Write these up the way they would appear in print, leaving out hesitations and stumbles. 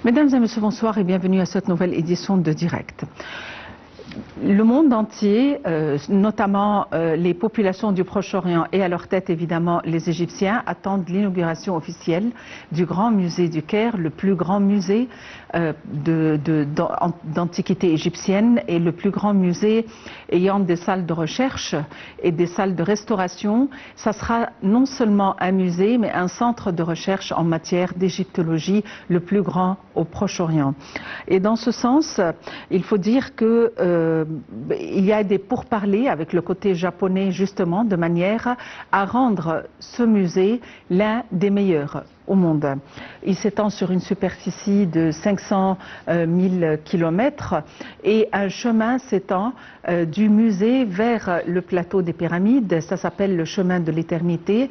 Mesdames et messieurs, bonsoir et bienvenue à cette nouvelle édition de Direct. Le monde entier, notamment les populations du Proche-Orient et à leur tête évidemment les Égyptiens, attendent l'inauguration officielle du Grand Musée du Caire, le plus grand musée d'antiquité égyptienne et le plus grand musée ayant des salles de recherche et des salles de restauration. Ça sera non seulement un musée mais un centre de recherche en matière d'égyptologie, le plus grand au Proche-Orient. Et dans ce sens, il faut dire que il y a des pourparlers avec le côté japonais justement de manière à rendre ce musée l'un des meilleurs au monde. Il s'étend sur une superficie de 500 000 kilomètres et un chemin s'étend du musée vers le plateau des pyramides. Ça s'appelle le chemin de l'éternité.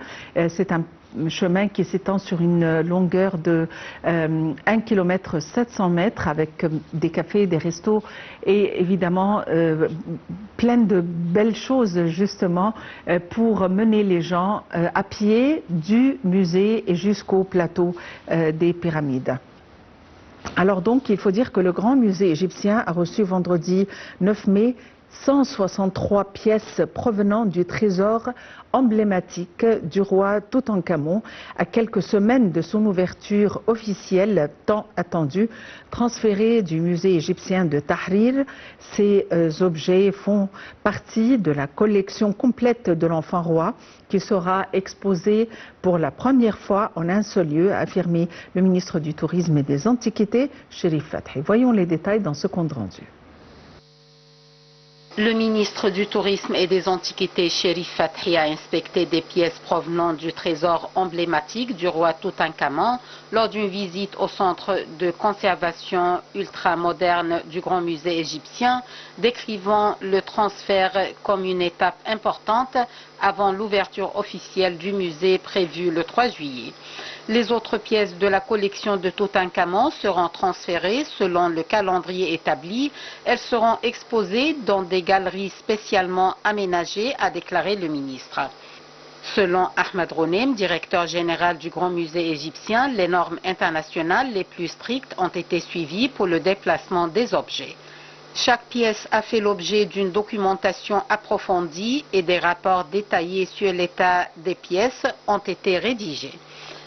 C'est un chemin qui s'étend sur une longueur de 1 km 700 mètres avec des cafés, des restos et évidemment plein de belles choses justement pour mener les gens à pied du musée et jusqu'au plateau des pyramides. Alors donc il faut dire que le Grand Musée égyptien a reçu vendredi 9 mai 163 pièces provenant du trésor emblématique du roi Toutankhamon à quelques semaines de son ouverture officielle tant attendue, transférés du musée égyptien de Tahrir. Ces objets font partie de la collection complète de l'enfant roi qui sera exposée pour la première fois en un seul lieu, a affirmé le ministre du Tourisme et des Antiquités, Cherif Fathi. Voyons les détails dans ce compte rendu. Le ministre du Tourisme et des Antiquités, Cherif Fathi, a inspecté des pièces provenant du trésor emblématique du roi Toutankhamon lors d'une visite au centre de conservation ultramoderne du Grand Musée égyptien, décrivant le transfert comme une étape importante avant l'ouverture officielle du musée prévue le 3 juillet. Les autres pièces de la collection de Toutankhamon seront transférées selon le calendrier établi. Elles seront exposées dans des galeries spécialement aménagées, a déclaré le ministre. Selon Ahmed Ronem, directeur général du Grand Musée égyptien, les normes internationales les plus strictes ont été suivies pour le déplacement des objets. Chaque pièce a fait l'objet d'une documentation approfondie et des rapports détaillés sur l'état des pièces ont été rédigés.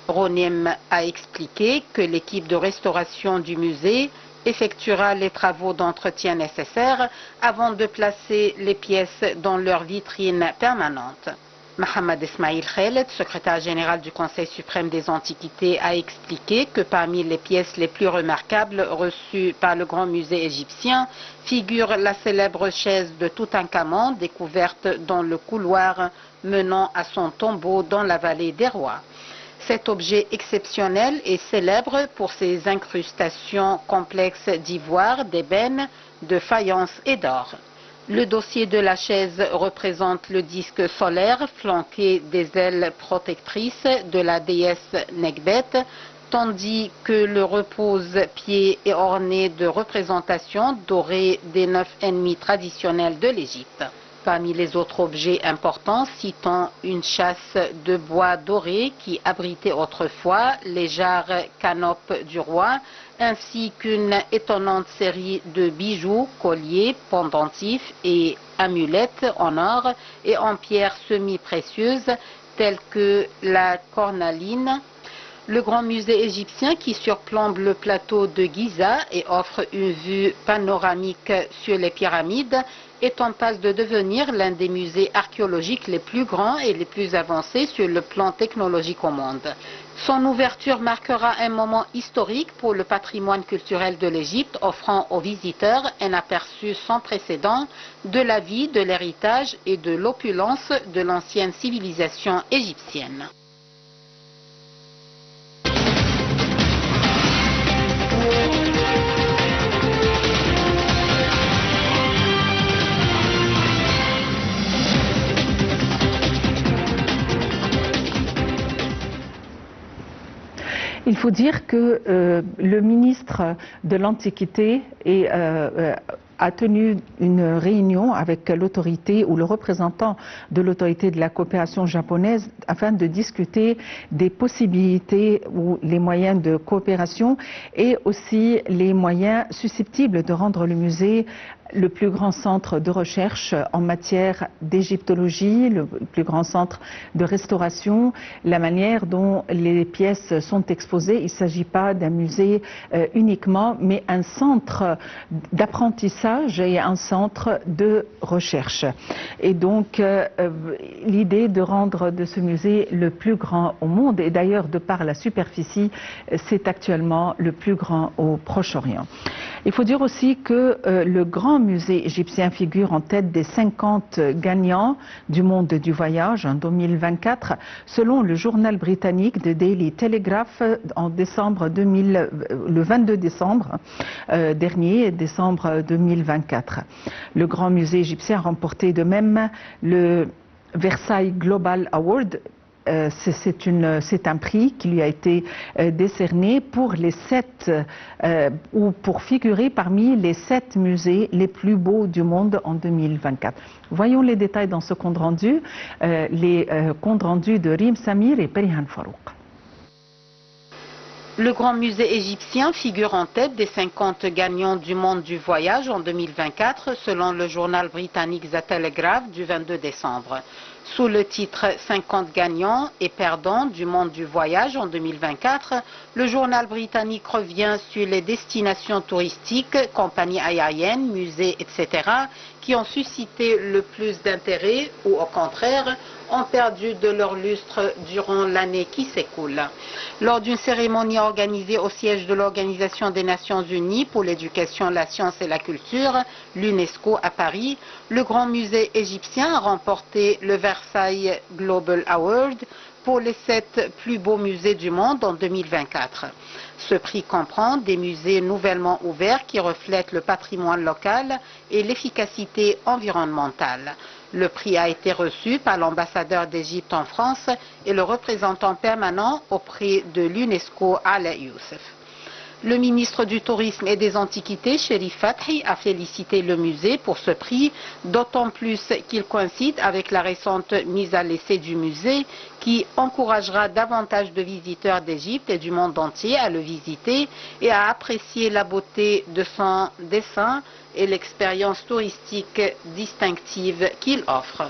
Ronem a expliqué que l'équipe de restauration du musée effectuera les travaux d'entretien nécessaires avant de placer les pièces dans leur vitrine permanente. Mohamed Ismail Khaled, secrétaire général du Conseil suprême des Antiquités, a expliqué que parmi les pièces les plus remarquables reçues par le Grand Musée égyptien figure la célèbre chaise de Toutankhamon découverte dans le couloir menant à son tombeau dans la vallée des rois. Cet objet exceptionnel est célèbre pour ses incrustations complexes d'ivoire, d'ébène, de faïence et d'or. Le dossier de la chaise représente le disque solaire flanqué des ailes protectrices de la déesse Nekbet, tandis que le repose-pied est orné de représentations dorées des 9 ennemis traditionnels de l'Égypte. Parmi les autres objets importants, citons une chasse de bois doré qui abritait autrefois les jarres canopes du roi, ainsi qu'une étonnante série de bijoux, colliers, pendentifs et amulettes en or et en pierres semi-précieuses telles que la cornaline. Le Grand Musée égyptien qui surplombe le plateau de Giza et offre une vue panoramique sur les pyramides est en passe de devenir l'un des musées archéologiques les plus grands et les plus avancés sur le plan technologique au monde. Son ouverture marquera un moment historique pour le patrimoine culturel de l'Égypte, offrant aux visiteurs un aperçu sans précédent de la vie, de l'héritage et de l'opulence de l'ancienne civilisation égyptienne. Il faut dire que le ministre de l'Antiquité a tenu une réunion avec l'autorité ou le représentant de l'autorité de la coopération japonaise afin de discuter des possibilités ou les moyens de coopération et aussi les moyens susceptibles de rendre le musée le plus grand centre de recherche en matière d'égyptologie, le plus grand centre de restauration, la manière dont les pièces sont exposées. Il ne s'agit pas d'un musée uniquement, mais un centre d'apprentissage et un centre de recherche. Et donc, l'idée de rendre de ce musée le plus grand au monde, et d'ailleurs de par la superficie, c'est actuellement le plus grand au Proche-Orient. Il faut dire aussi que le grand musée égyptien figure en tête des 50 gagnants du monde du voyage en 2024, selon le journal britannique The Daily Telegraph en décembre le 22 décembre dernier, décembre 2024. Le grand musée égyptien a remporté de même le Versailles Global Award. C'est un prix qui lui a été décerné pour pour figurer parmi les 7 musées les plus beaux du monde en 2024. Voyons les détails dans ce compte rendu, les comptes rendus de Rim Samir et Perihan Farouk. Le Grand Musée égyptien figure en tête des 50 gagnants du monde du voyage en 2024, selon le journal britannique The Telegraph du 22 décembre. Sous le titre 50 gagnants et perdants du monde du voyage en 2024, le journal britannique revient sur les destinations touristiques, compagnies aériennes, musées, etc., qui ont suscité le plus d'intérêt ou au contraire ont perdu de leur lustre durant l'année qui s'écoule. Lors d'une cérémonie organisée au siège de l'Organisation des Nations Unies pour l'éducation, la science et la culture, l'UNESCO à Paris, le Grand Musée égyptien a remporté le Versailles Global Award pour les 7 plus beaux musées du monde en 2024. Ce prix comprend des musées nouvellement ouverts qui reflètent le patrimoine local et l'efficacité environnementale. Le prix a été reçu par l'ambassadeur d'Égypte en France et le représentant permanent auprès de l'UNESCO, Ala Youssef. Le ministre du Tourisme et des Antiquités, Cherif Fathi, a félicité le musée pour ce prix, d'autant plus qu'il coïncide avec la récente mise à l'essai du musée qui encouragera davantage de visiteurs d'Égypte et du monde entier à le visiter et à apprécier la beauté de son dessin et l'expérience touristique distinctive qu'il offre.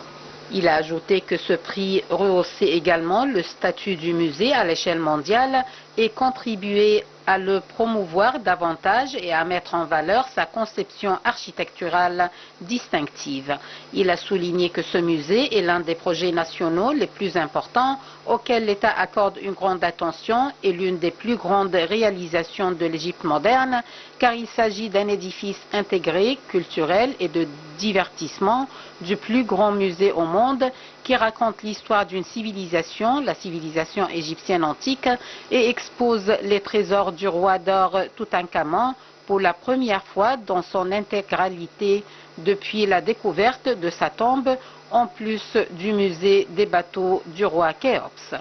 Il a ajouté que ce prix rehaussait également le statut du musée à l'échelle mondiale et contribuait à le promouvoir davantage et à mettre en valeur sa conception architecturale distinctive. Il a souligné que ce musée est l'un des projets nationaux les plus importants auxquels l'État accorde une grande attention et l'une des plus grandes réalisations de l'Égypte moderne, car il s'agit d'un édifice intégré, culturel et de divertissement du plus grand musée au monde qui raconte l'histoire d'une civilisation, la civilisation égyptienne antique, et expose les trésors du roi d'or Toutankhamon pour la première fois dans son intégralité depuis la découverte de sa tombe, en plus du musée des bateaux du roi Khéops.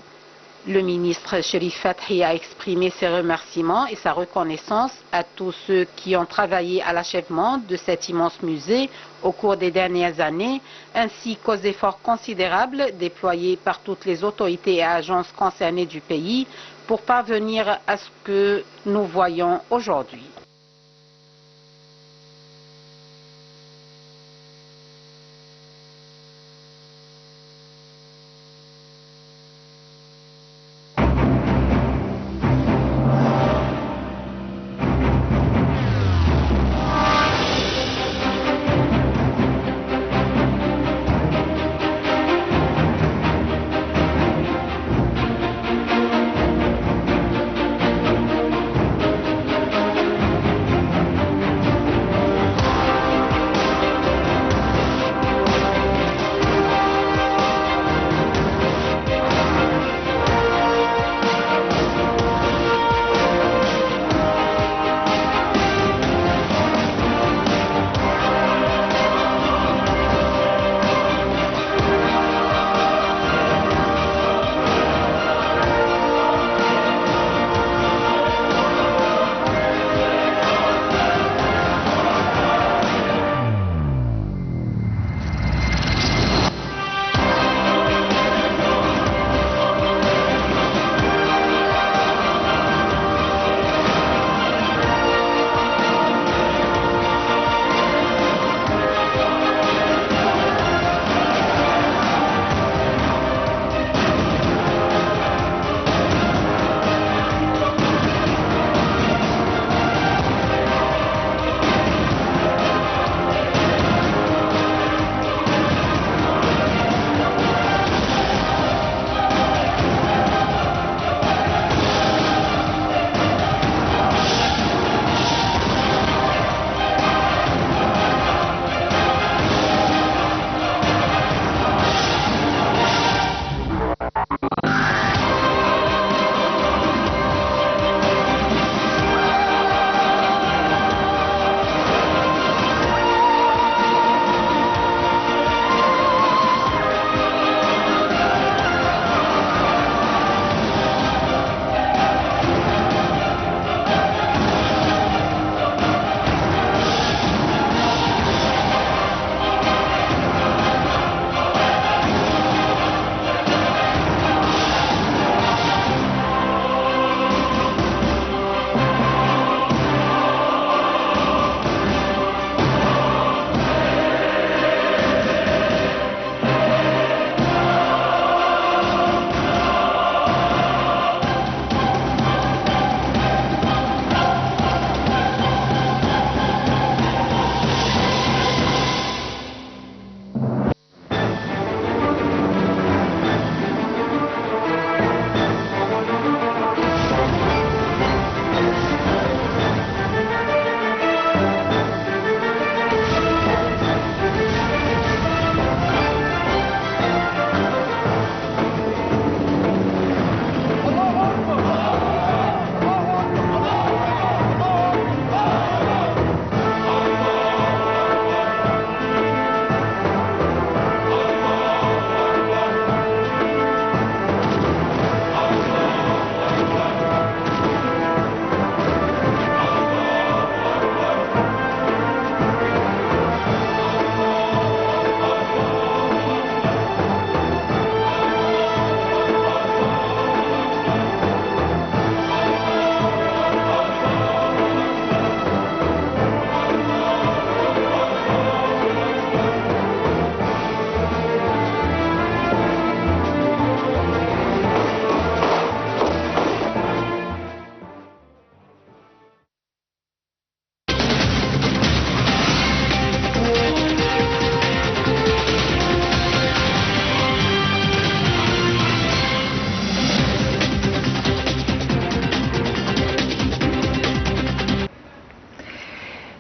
Le ministre Cherif Fathi a exprimé ses remerciements et sa reconnaissance à tous ceux qui ont travaillé à l'achèvement de cet immense musée au cours des dernières années, ainsi qu'aux efforts considérables déployés par toutes les autorités et agences concernées du pays pour parvenir à ce que nous voyons aujourd'hui.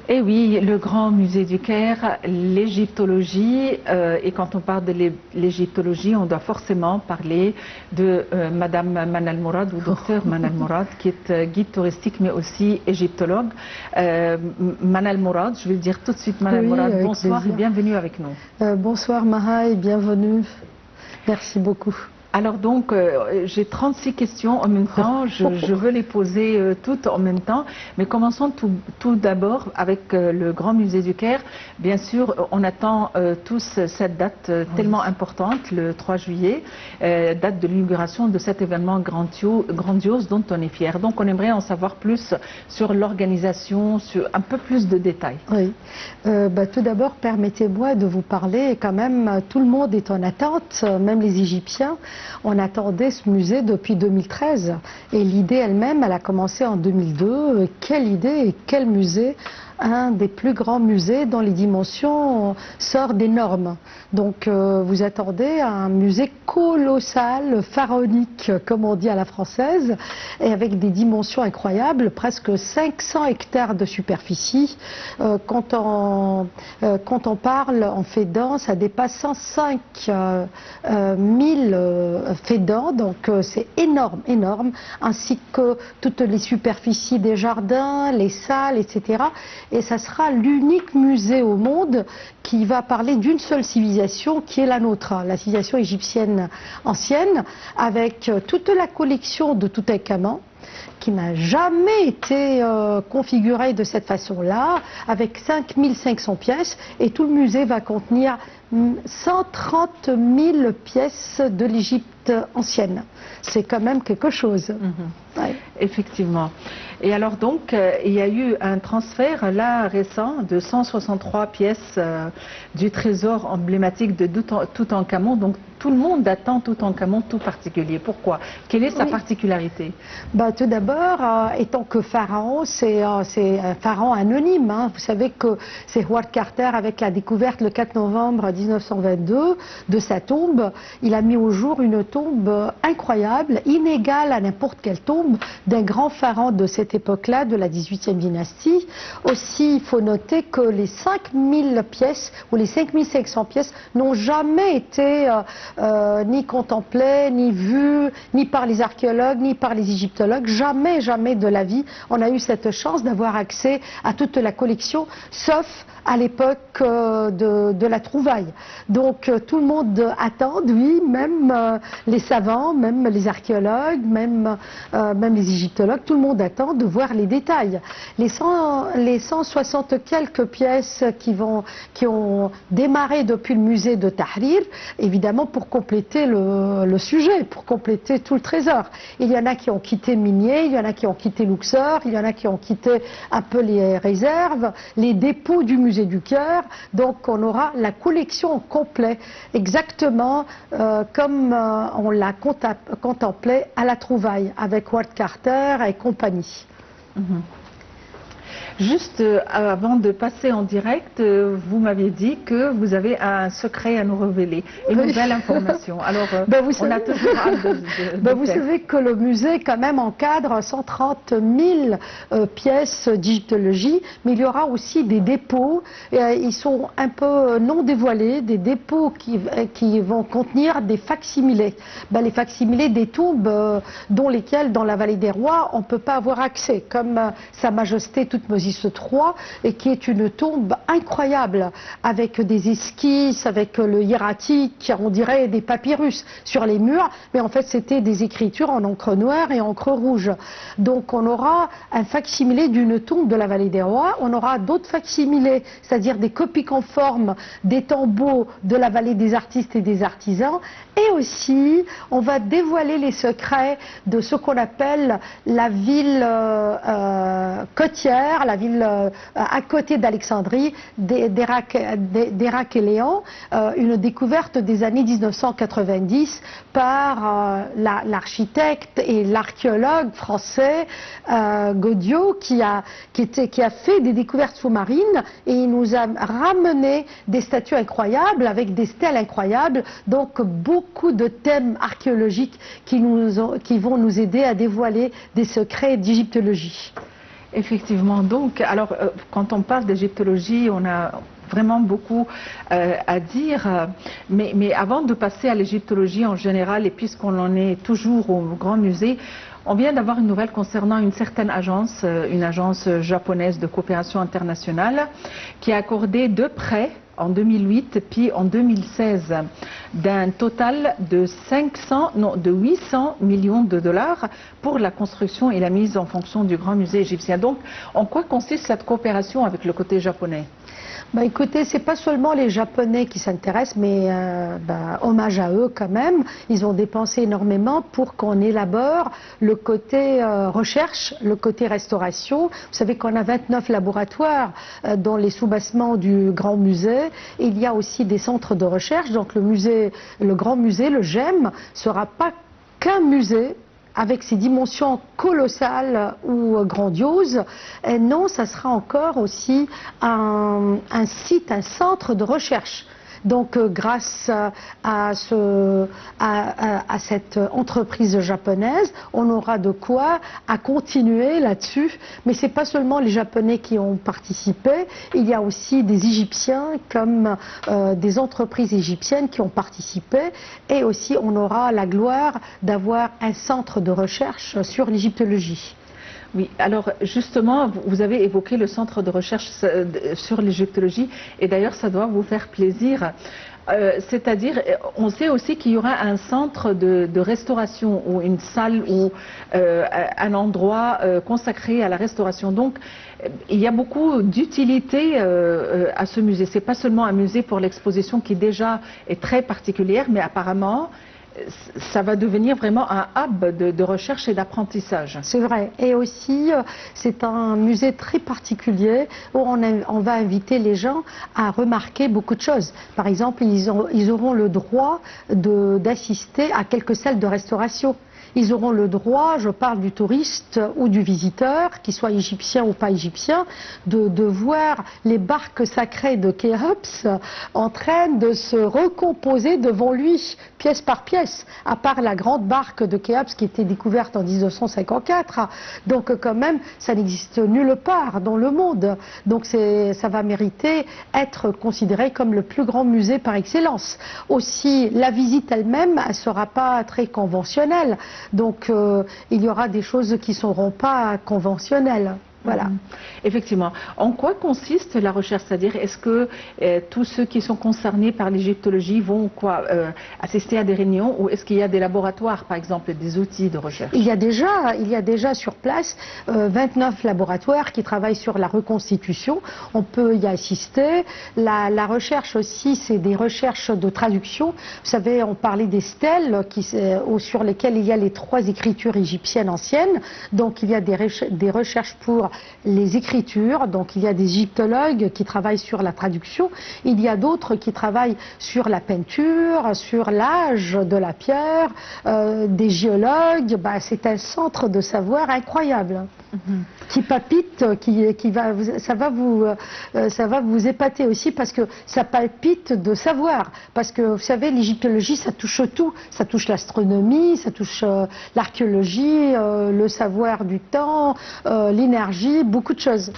Et oui, le Grand Musée du Caire, l'égyptologie, et quand on parle de l'égyptologie, on doit forcément parler de Madame Manal Mourad ou Docteur Manal Mourad, qui est guide touristique mais aussi égyptologue. Manal Mourad, je vais le dire tout de suite, Manal Mourad, bonsoir et bienvenue avec nous. Bonsoir Maha et bienvenue. Merci beaucoup. Alors donc, j'ai 36 questions en même temps, je veux les poser toutes en même temps, mais commençons tout d'abord avec le Grand Musée du Caire. Bien sûr, on attend tous cette date tellement importante, le 3 juillet, date de l'inauguration de cet événement grandiose dont on est fier. Donc on aimerait en savoir plus sur l'organisation, sur un peu plus de détails. Oui, tout d'abord, permettez-moi de vous parler, quand même, tout le monde est en attente, même les Égyptiens. On attendait ce musée depuis 2013 et l'idée elle-même, elle a commencé en 2002. Quelle idée et quel musée! Un des plus grands musées dont les dimensions sortent des normes. Donc vous attendez un musée colossal, pharaonique, comme on dit à la française, et avec des dimensions incroyables, presque 500 hectares de superficie. Quand on parle en fédans, ça dépasse 105 000 fédans, donc c'est énorme, énorme, ainsi que toutes les superficies des jardins, les salles, etc. Et ça sera l'unique musée au monde qui va parler d'une seule civilisation qui est la nôtre, la civilisation égyptienne ancienne, avec toute la collection de Toutankhamon, qui n'a jamais été configurée de cette façon-là, avec 5500 pièces, et tout le musée va contenir 130 000 pièces de l'Égypte ancienne. C'est quand même quelque chose. Ouais. Effectivement. Et alors donc, il y a eu un transfert là récent de 163 pièces du trésor emblématique de Toutankhamon. Donc tout le monde attend Toutankhamon tout particulier. Pourquoi? Quelle est sa particularité? Tout d'abord, étant que pharaon, c'est un pharaon anonyme. Hein. Vous savez que c'est Howard Carter, avec la découverte le 4 novembre 1922 de sa tombe, il a mis au jour une tombe incroyable, inégale à n'importe quelle tombe d'un grand pharaon de cette époque-là, de la 18e dynastie. Aussi, il faut noter que les 5000 pièces ou les 5500 pièces n'ont jamais été ni contemplées, ni vues, ni par les archéologues, ni par les égyptologues. Jamais, jamais de la vie, on a eu cette chance d'avoir accès à toute la collection, sauf à l'époque de la trouvaille. Donc tout le monde attend, oui, même les savants, même les archéologues, même les égyptologues, tout le monde attend de voir les détails. Les 160 quelques pièces qui ont démarré depuis le musée de Tahrir, évidemment pour compléter le sujet, pour compléter tout le trésor. Il y en a qui ont quitté Minier, il y en a qui ont quitté Luxor, il y en a qui ont quitté un peu les réserves, les dépôts du musée du Caire. Donc on aura la collection au complet, exactement comme on l'a contemplé à la trouvaille avec Howard Carter et compagnie. Juste avant de passer en direct, vous m'aviez dit que vous avez un secret à nous révéler, une nouvelle information. Alors, on a toujours hâte de vous savez que le musée quand même encadre 130 000 pièces d'égyptologie, mais il y aura aussi des dépôts, ils sont un peu non dévoilés, des dépôts qui vont contenir des facsimilés. Les facsimilés des tombes dont lesquelles, dans la vallée des rois, on ne peut pas avoir accès, comme Sa Majesté Toutmosis III, et qui est une tombe incroyable, avec des esquisses, avec le hiératique, on dirait des papyrus sur les murs, mais en fait c'était des écritures en encre noire et encre rouge. Donc on aura un facsimilé d'une tombe de la vallée des rois, on aura d'autres facsimilés, c'est-à-dire des copies conformes des tombeaux de la vallée des artistes et des artisans, et aussi on va dévoiler les secrets de ce qu'on appelle la ville côtière, la ville à côté d'Alexandrie, d'Hérakléon, une découverte des années 1990 par l'architecte et l'archéologue français Godiot, qui a fait des découvertes sous-marines, et il nous a ramené des statues incroyables avec des stèles incroyables, donc beaucoup de thèmes archéologiques qui vont nous aider à dévoiler des secrets d'égyptologie. Effectivement. Donc, alors, quand on parle d'égyptologie, on a vraiment beaucoup à dire. Mais avant de passer à l'égyptologie en général, et puisqu'on en est toujours au Grand Musée, on vient d'avoir une nouvelle concernant une certaine agence, une agence japonaise de coopération internationale, qui a accordé 2 prêts en 2008 puis en 2016 d'un total de 800 millions de dollars pour la construction et la mise en fonction du Grand Musée égyptien. Donc, en quoi consiste cette coopération avec le côté japonais? Bah écoutez, c'est pas seulement les Japonais qui s'intéressent, mais hommage à eux quand même. Ils ont dépensé énormément pour qu'on élabore le côté recherche, le côté restauration. Vous savez qu'on a 29 laboratoires dans les sous-bassements du Grand Musée. Il y a aussi des centres de recherche. Donc le Grand Musée, le GEM, sera pas qu'un musée avec ses dimensions colossales ou grandioses. Et non, ça sera encore aussi un site, un centre de recherche. Donc grâce à cette entreprise japonaise, on aura de quoi à continuer là-dessus. Mais ce n'est pas seulement les Japonais qui ont participé, il y a aussi des Égyptiens comme des entreprises égyptiennes qui ont participé. Et aussi on aura la gloire d'avoir un centre de recherche sur l'égyptologie. Oui, alors justement, vous avez évoqué le centre de recherche sur l'égyptologie, et d'ailleurs ça doit vous faire plaisir. C'est-à-dire, on sait aussi qu'il y aura un centre de restauration ou une salle ou un endroit consacré à la restauration. Donc, il y a beaucoup d'utilité à ce musée. C'est pas seulement un musée pour l'exposition qui déjà est très particulière, mais apparemment, ça va devenir vraiment un hub de recherche et d'apprentissage. C'est vrai. Et aussi, c'est un musée très particulier où on va inviter les gens à remarquer beaucoup de choses. Par exemple, ils auront le droit d'assister à quelques salles de restauration. Ils auront le droit, je parle du touriste ou du visiteur, qu'il soit égyptien ou pas égyptien, de voir les barques sacrées de Khéops en train de se recomposer devant lui, pièce par pièce, à part la grande barque de Khéops qui était découverte en 1954. Donc quand même, ça n'existe nulle part dans le monde. Donc ça va mériter être considéré comme le plus grand musée par excellence. Aussi, la visite elle-même, elle ne sera pas très conventionnelle. Donc il y aura des choses qui ne seront pas conventionnelles. Voilà. Effectivement. En quoi consiste la recherche? C'est-à-dire, est-ce que tous ceux qui sont concernés par l'égyptologie vont assister à des réunions, ou est-ce qu'il y a des laboratoires, par exemple, des outils de recherche? Il y a déjà sur place 29 laboratoires qui travaillent sur la reconstitution. On peut y assister. La recherche aussi, c'est des recherches de traduction. Vous savez, on parlait des stèles sur lesquelles il y a les 3 écritures égyptiennes anciennes. Donc il y a des recherches pour les écritures, donc il y a des égyptologues qui travaillent sur la traduction, il y a d'autres qui travaillent sur la peinture, sur l'âge de la pierre, des géologues. C'est un centre de savoir incroyable, qui palpite, ça va vous épater aussi, parce que ça palpite de savoir, parce que vous savez, l'égyptologie, ça touche tout, ça touche l'astronomie, ça touche l'archéologie, le savoir du temps, l'énergie, beaucoup de choses.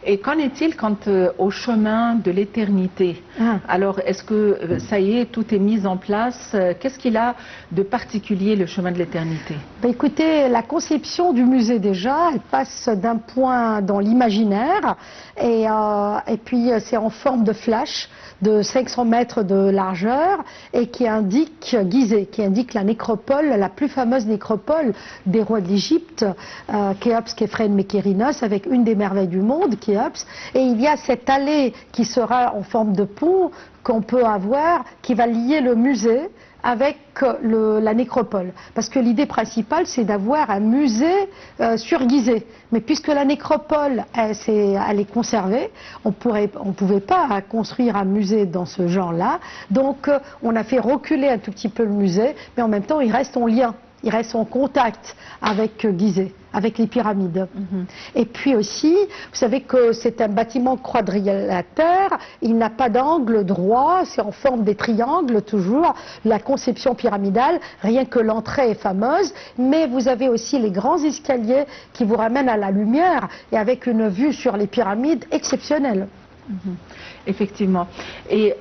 Et qu'en est-il quant au chemin de l'éternité? Alors, est-ce que ça y est, tout est mis en place? Qu'est-ce qu'il a de particulier, le chemin de l'éternité? Écoutez, la conception du musée déjà, elle passe d'un point dans l'imaginaire, et puis c'est en forme de flash de 500 mètres de largeur, et qui indique Gizeh, qui indique la nécropole, la plus fameuse nécropole des rois de l'Égypte, Khéops, Khéphren, Mykérinos, avec une des merveilles du monde, Khéops. Et il y a cette allée qui sera en forme de pont qu'on peut avoir, qui va lier le musée avec la nécropole. Parce que l'idée principale, c'est d'avoir un musée sur Gizeh. Mais puisque la nécropole, elle est conservée, on ne pouvait pas construire un musée dans ce genre-là. Donc, on a fait reculer un tout petit peu le musée, mais en même temps, il reste en lien il reste en contact avec Gizeh, avec les pyramides. Et puis aussi, vous savez que c'est un bâtiment quadrilatère, il n'a pas d'angle droit, c'est en forme des triangles toujours, la conception pyramidale, rien que l'entrée est fameuse, mais vous avez aussi les grands escaliers qui vous ramènent à la lumière et avec une vue sur les pyramides exceptionnelle. Effectivement. Et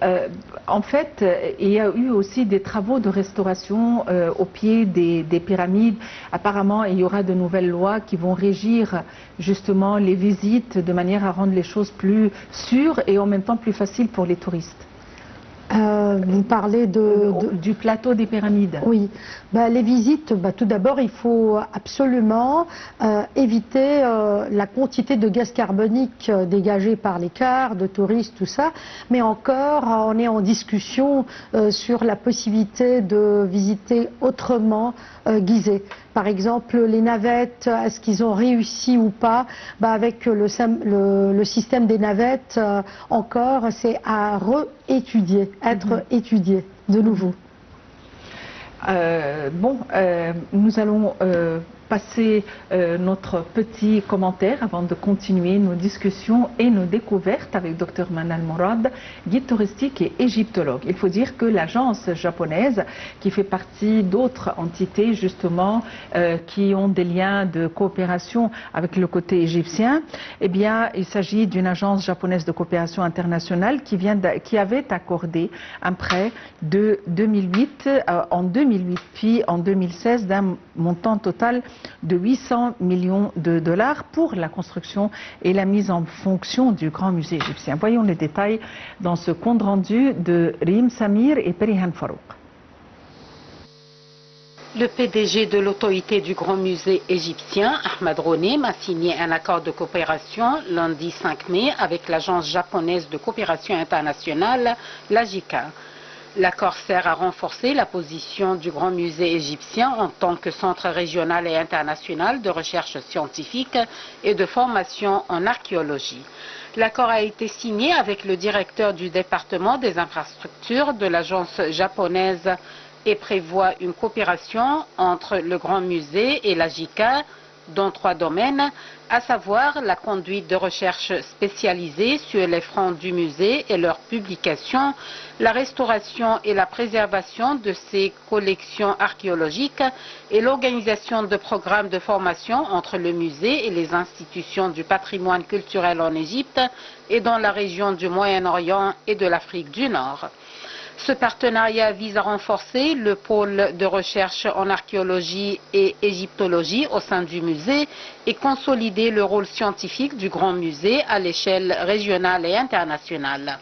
en fait, il y a eu aussi des travaux de restauration au pied des pyramides. Apparemment, il y aura de nouvelles lois qui vont régir justement les visites de manière à rendre les choses plus sûres et en même temps plus faciles pour les touristes. Vous parlez du plateau des pyramides. Oui, les visites, tout d'abord il faut absolument éviter la quantité de gaz carbonique dégagée par les cars, de touristes, tout ça, mais encore on est en discussion sur la possibilité de visiter autrement Gizeh. Par exemple, les navettes, est-ce qu'ils ont réussi ou pas? Avec le système des navettes, encore, c'est à réétudier, être étudié de nouveau. Nous allons passer notre petit commentaire avant de continuer nos discussions et nos découvertes avec Dr Manal Mourad, guide touristique et égyptologue. Il faut dire que l'agence japonaise, qui fait partie d'autres entités justement qui ont des liens de coopération avec le côté égyptien, eh bien il s'agit d'une agence japonaise de coopération internationale qui avait accordé un prêt de 2008 en 2008 puis en 2016 d'un montant total de 800 millions de dollars pour la construction et la mise en fonction du Grand Musée égyptien. Voyons les détails dans ce compte rendu de Rim Samir et Perihan Farouk. Le PDG de l'autorité du Grand Musée égyptien, Ahmad Ronem, a signé un accord de coopération lundi 5 mai avec l'agence japonaise de coopération internationale, la JICA. L'accord sert à renforcer la position du Grand Musée égyptien en tant que centre régional et international de recherche scientifique et de formation en archéologie. L'accord a été signé avec le directeur du département des infrastructures de l'agence japonaise et prévoit une coopération entre le Grand Musée et la JICA dans 3 domaines, à savoir la conduite de recherches spécialisées sur les fronts du musée et leurs publications, la restauration et la préservation de ses collections archéologiques et l'organisation de programmes de formation entre le musée et les institutions du patrimoine culturel en Égypte et dans la région du Moyen-Orient et de l'Afrique du Nord. Ce partenariat vise à renforcer le pôle de recherche en archéologie et égyptologie au sein du musée et consolider le rôle scientifique du Grand Musée à l'échelle régionale et internationale.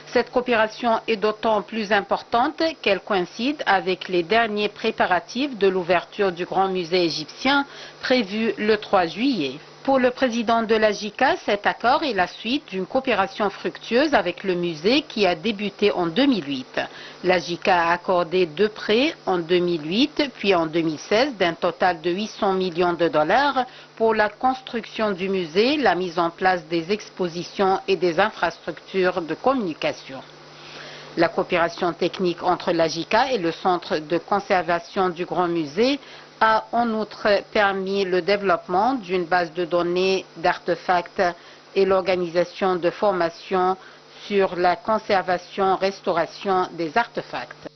Cette coopération est d'autant plus importante qu'elle coïncide avec les derniers préparatifs de l'ouverture du Grand Musée égyptien prévu le 3 juillet. Pour le président de la JICA, cet accord est la suite d'une coopération fructueuse avec le musée qui a débuté en 2008. La JICA a accordé 2 prêts en 2008 puis en 2016 d'un total de 800 millions de dollars pour la construction du musée, la mise en place des expositions et des infrastructures de communication. La coopération technique entre la JICA et le Centre de conservation du Grand Musée a en outre permis le développement d'une base de données d'artefacts et l'organisation de formations sur la conservation-restauration des artefacts.